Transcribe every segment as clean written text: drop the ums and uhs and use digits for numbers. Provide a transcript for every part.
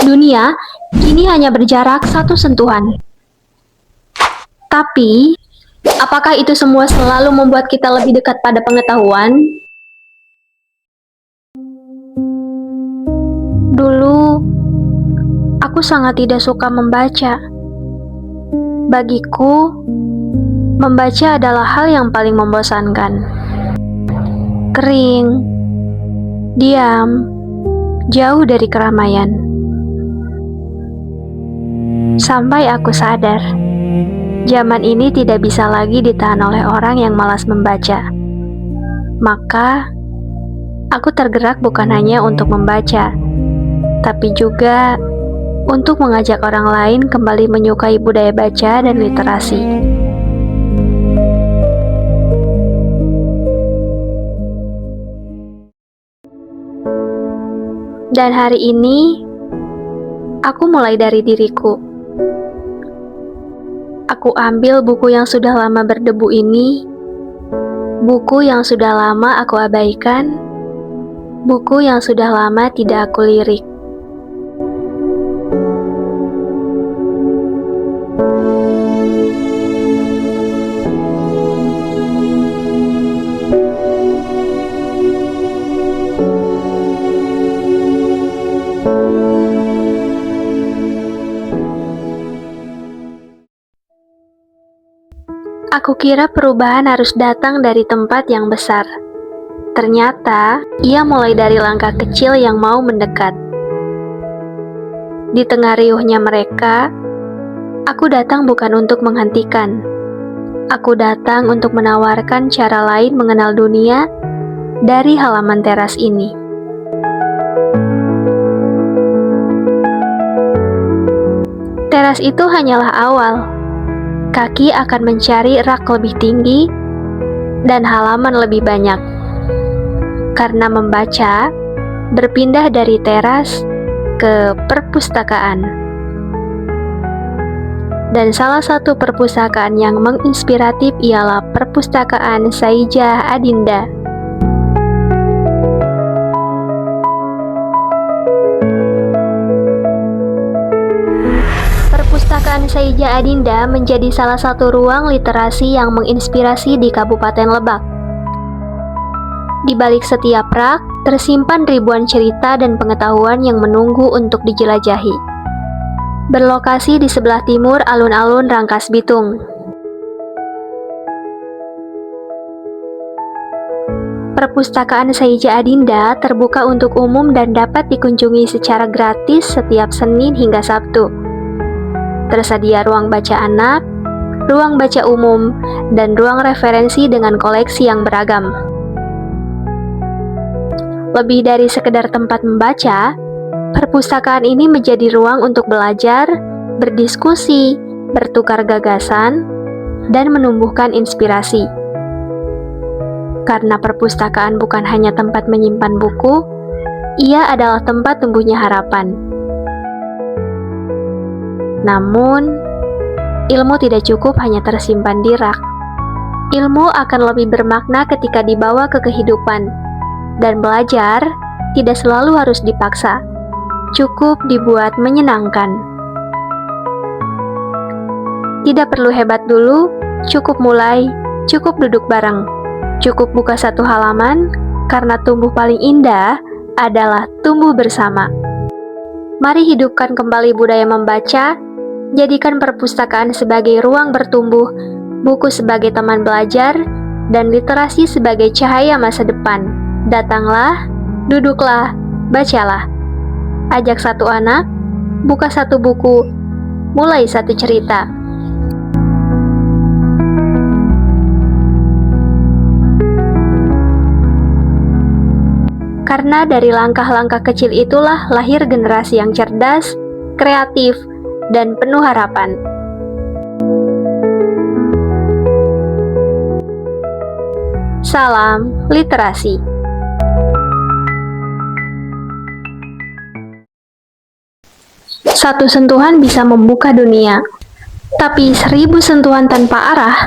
Dunia kini hanya berjarak satu sentuhan. Tapi, apakah itu semua selalu membuat kita lebih dekat pada pengetahuan? Dulu, aku sangat tidak suka membaca. Bagiku, membaca adalah hal yang paling membosankan. Kering, diam, jauh dari keramaian. Sampai aku sadar, zaman ini tidak bisa lagi ditahan oleh orang yang malas membaca. Maka, aku tergerak bukan hanya untuk membaca, tapi juga untuk mengajak orang lain kembali menyukai budaya baca dan literasi. Dan hari ini, aku mulai dari diriku. Aku ambil buku yang sudah lama berdebu ini, buku yang sudah lama aku abaikan, buku yang sudah lama tidak aku lirik. Aku kira perubahan harus datang dari tempat yang besar. Ternyata, ia mulai dari langkah kecil yang mau mendekat. Di tengah riuhnya mereka, aku datang bukan untuk menghentikan. Aku datang untuk menawarkan cara lain mengenal dunia dari halaman teras ini. Teras itu hanyalah awal. Kaki akan mencari rak lebih tinggi dan halaman lebih banyak. Karena membaca berpindah dari teras ke perpustakaan. Dan salah satu perpustakaan yang menginspiratif ialah Perpustakaan Saijah Adinda. Perpustakaan Saijah Adinda menjadi salah satu ruang literasi yang menginspirasi di Kabupaten Lebak. Di balik setiap rak, tersimpan ribuan cerita dan pengetahuan yang menunggu untuk dijelajahi. Berlokasi di sebelah timur alun-alun Rangkas Bitung. Perpustakaan Saijah Adinda terbuka untuk umum dan dapat dikunjungi secara gratis setiap Senin hingga Sabtu. Tersedia ruang baca anak, ruang baca umum, dan ruang referensi dengan koleksi yang beragam. Lebih dari sekedar tempat membaca, perpustakaan ini menjadi ruang untuk belajar, berdiskusi, bertukar gagasan, dan menumbuhkan inspirasi. Karena perpustakaan bukan hanya tempat menyimpan buku, ia adalah tempat tumbuhnya harapan. Namun, ilmu tidak cukup hanya tersimpan di rak. Ilmu akan lebih bermakna ketika dibawa ke kehidupan, dan belajar tidak selalu harus dipaksa, cukup dibuat menyenangkan. Tidak perlu hebat dulu, cukup mulai, cukup duduk bareng, cukup buka satu halaman, karena tumbuh paling indah adalah tumbuh bersama. Mari hidupkan kembali budaya membaca. Jadikan perpustakaan sebagai ruang bertumbuh, buku sebagai teman belajar, dan literasi sebagai cahaya masa depan. Datanglah, duduklah, bacalah. Ajak satu anak, buka satu buku, mulai satu cerita. Karena dari langkah-langkah kecil itulah lahir generasi yang cerdas, kreatif, dan penuh harapan. Salam literasi. Satu sentuhan bisa membuka dunia, tapi 1000 sentuhan tanpa arah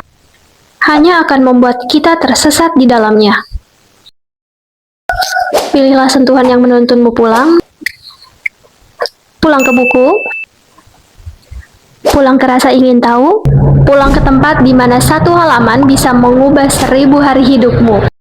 hanya akan membuat kita tersesat di dalamnya. Pilihlah sentuhan yang menuntunmu pulang. Pulang ke buku? Pulang ke rasa ingin tahu? Pulang ke tempat di mana satu halaman bisa mengubah 1000 hari hidupmu.